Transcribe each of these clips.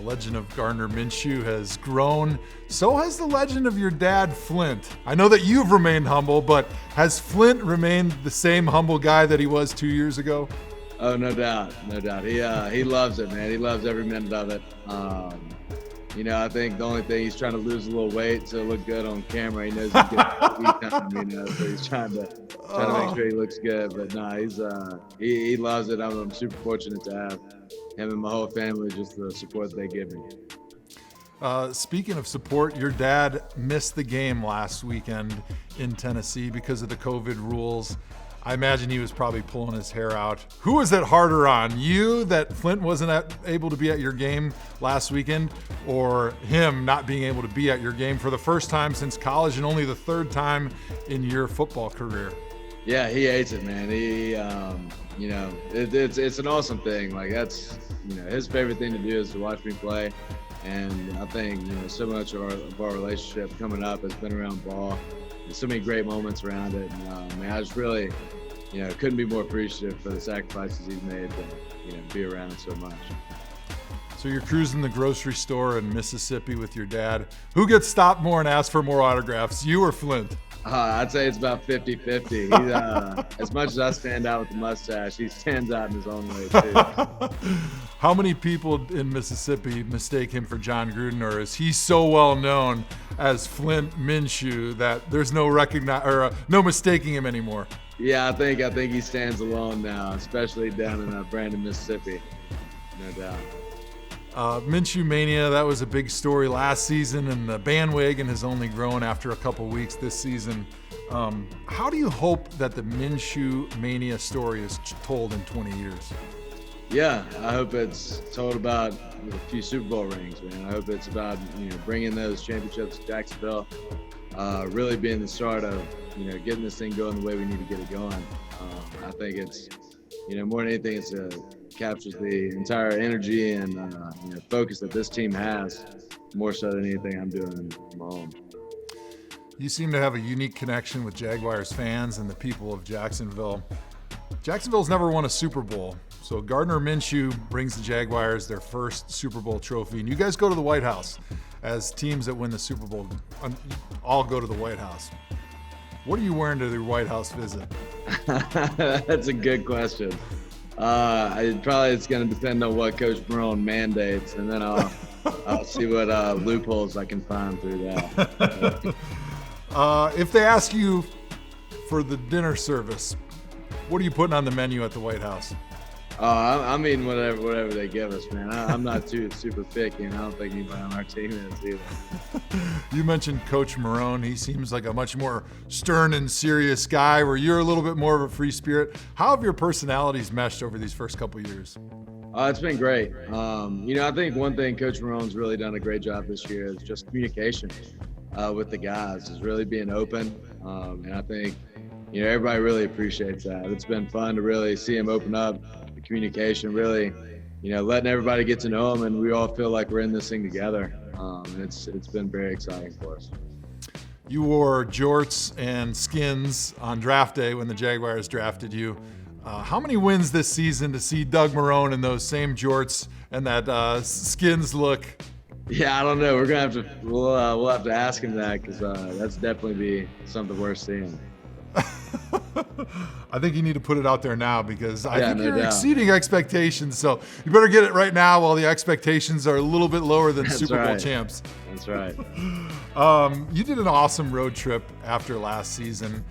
legend of Gardner Minshew has grown. So has the legend of your dad, Flint. I know that you've remained humble, but has Flint remained the same humble guy that he was 2 years ago? Oh, no doubt. He loves it, man. He loves every minute of it. I think the only thing, he's trying to lose a little weight to look good on camera. He knows he's getting time, so he's trying to make sure he looks good. But no, he loves it. I'm super fortunate to have him and my whole family, just the support they give me. Speaking of support, your dad missed the game last weekend in Tennessee because of the COVID rules. I imagine he was probably pulling his hair out. Who was it harder on? You that Flint wasn't able to be at your game last weekend, or him not being able to be at your game for the first time since college and only the third time in your football career? Yeah, he hates it, man. It's an awesome thing. Like, that's, his favorite thing to do is to watch me play. And I think, so much of our relationship coming up has been around ball. There's so many great moments around it. And, I just really, couldn't be more appreciative for the sacrifices he's made to, be around so much. So you're cruising the grocery store in Mississippi with your dad. Who gets stopped more and asked for more autographs, you or Flint? I'd say it's about 50-50. As much as I stand out with the mustache, he stands out in his own way, too. How many people in Mississippi mistake him for John Gruden, or is he so well known as Flint Minshew that there's no no mistaking him anymore? Yeah, I think he stands alone now, especially down in Brandon, Mississippi. No doubt. Minshew Mania, that was a big story last season, and the bandwagon has only grown after a couple weeks this season. How do you hope that the Minshew Mania story is told in 20 years? Yeah, I hope it's told about a few Super Bowl rings, man. I hope it's about, bringing those championships to Jacksonville, really being the start of, getting this thing going the way we need to get it going. I think it's, more than anything, it captures the entire energy and focus that this team has, more so than anything I'm doing from home. You seem to have a unique connection with Jaguars fans and the people of Jacksonville. Jacksonville's never won a Super Bowl, so Gardner Minshew brings the Jaguars their first Super Bowl trophy, and you guys go to the White House. As teams that win the Super Bowl all go to the White House. What are you wearing to the White House visit? That's a good question. It's going to depend on what Coach Marrone mandates, and then I'll see what loopholes I can find through that. If they ask you for the dinner service, what are you putting on the menu at the White House? I'm eating whatever they give us, man. I'm not too super picky, and I don't think anybody on our team is either. You mentioned Coach Marrone. He seems like a much more stern and serious guy, where you're a little bit more of a free spirit. How have your personalities meshed over these first couple of years? It's been great. I think one thing Coach Marrone's really done a great job this year is just communication with the guys, is really being open. And I think, everybody really appreciates that. It's been fun to really see him open up the communication, really, letting everybody get to know him, and we all feel like we're in this thing together. And it's been very exciting for us. You wore jorts and skins on draft day when the Jaguars drafted you. How many wins this season to see Doug Marrone in those same jorts and that skins look? Yeah, I don't know. We're gonna we'll have to ask him that, because that's definitely be something worth seeing. I think you need to put it out there now, because I think you're doubt. exceeding expectations. So you better get it right now while the expectations are a little bit lower than That's Super Bowl right. champs. That's right. You did an awesome road trip after last season.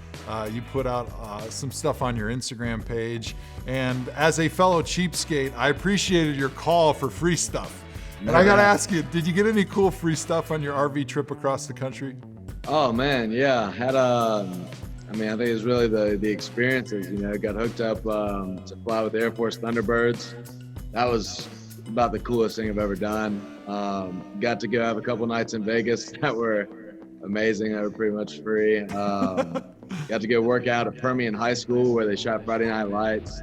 You put out some stuff on your Instagram page. And as a fellow cheapskate, I appreciated your call for free stuff. And I got to ask you, did you get any cool free stuff on your RV trip across the country? Oh, man, yeah. Had I think it's really the experiences, got hooked up to fly with Air Force Thunderbirds. That was about the coolest thing I've ever done. Got to go have a couple nights in Vegas that were amazing. That were pretty much free. Got to go work out at Permian High School, where they shot Friday Night Lights.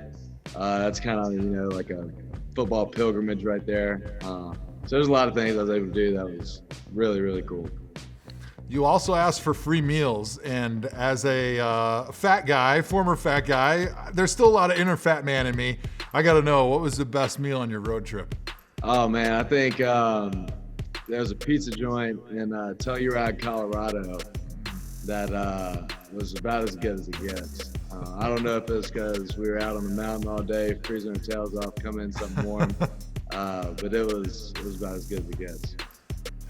That's kind of, like a football pilgrimage right there. So there's a lot of things I was able to do that was really, really cool. You also asked for free meals, and as a former fat guy, there's still a lot of inner fat man in me. I got to know, what was the best meal on your road trip? Oh man, I think there's a pizza joint in Telluride, Colorado that was about as good as it gets. I don't know if it's because we were out on the mountain all day, freezing our tails off, coming in something warm, but it was about as good as it gets.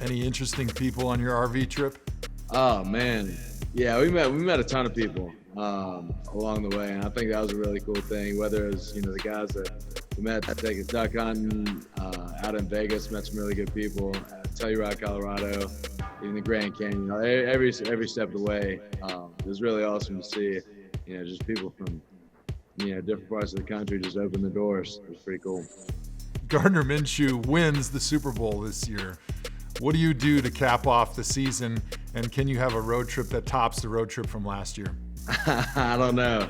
Any interesting people on your RV trip? Oh man, yeah, we met a ton of people along the way, and I think that was a really cool thing. Whether it's the guys that we met to take a duck hunting out in Vegas, met some really good people. Telluride, Colorado, even the Grand Canyon. Every step of the way, it was really awesome to see. Just people from different parts of the country just open the doors. It was pretty cool. Gardner Minshew wins the Super Bowl this year. What do you do to cap off the season, and can you have a road trip that tops the road trip from last year? I don't know.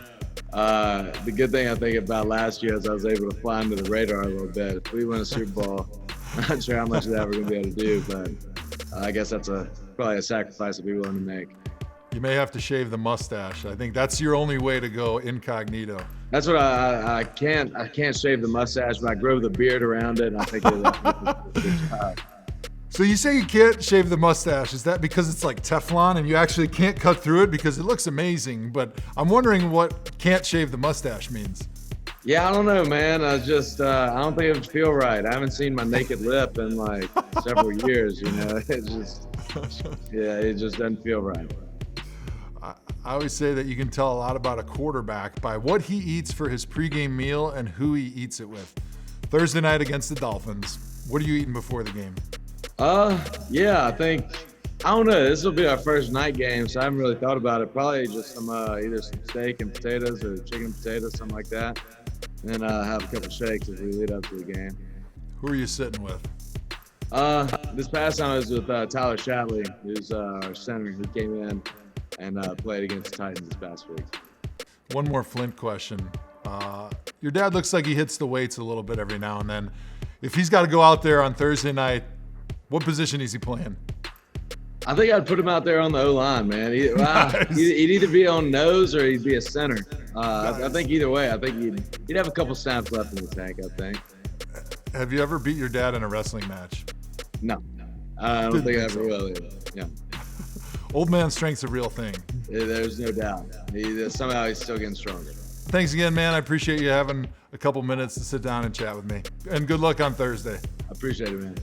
The good thing I think about last year is I was able to fly under the radar a little bit. If we win a Super Bowl, I'm not sure how much of that we're going to be able to do, but I guess that's probably a sacrifice I'd be willing to make. You may have to shave the mustache. I think that's your only way to go incognito. That's what I can't shave the mustache, but I grow the beard around it, and I think it'll do a good job. So you say you can't shave the mustache. Is that because it's like Teflon and you actually can't cut through it? Because it looks amazing, but I'm wondering what can't shave the mustache means. Yeah, I don't know, man. I don't think it would feel right. I haven't seen my naked lip in like several years, It just doesn't feel right. I always say that you can tell a lot about a quarterback by what he eats for his pregame meal and who he eats it with. Thursday night against the Dolphins, what are you eating before the game? Yeah, I don't know. This will be our first night game, so I haven't really thought about it. Probably just some either some steak and potatoes or chicken and potatoes, something like that. And then have a couple shakes as we lead up to the game. Who are you sitting with? This past time I was with Tyler Shatley, who's our center. He came in and played against the Titans this past week. One more Flint question. Your dad looks like he hits the weights a little bit every now and then. If he's got to go out there on Thursday night, what position is he playing? I think I'd put him out there on the O-line, man. Nice. He'd either be on nose or he'd be a center. Nice. I think either way, I think he'd have a couple snaps left in the tank, I think. Have you ever beat your dad in a wrestling match? No. I don't think I ever will. Yeah. Old man strength's a real thing. There's no doubt. Somehow he's still getting stronger. Thanks again, man. I appreciate you having a couple minutes to sit down and chat with me. And good luck on Thursday. I appreciate it, man.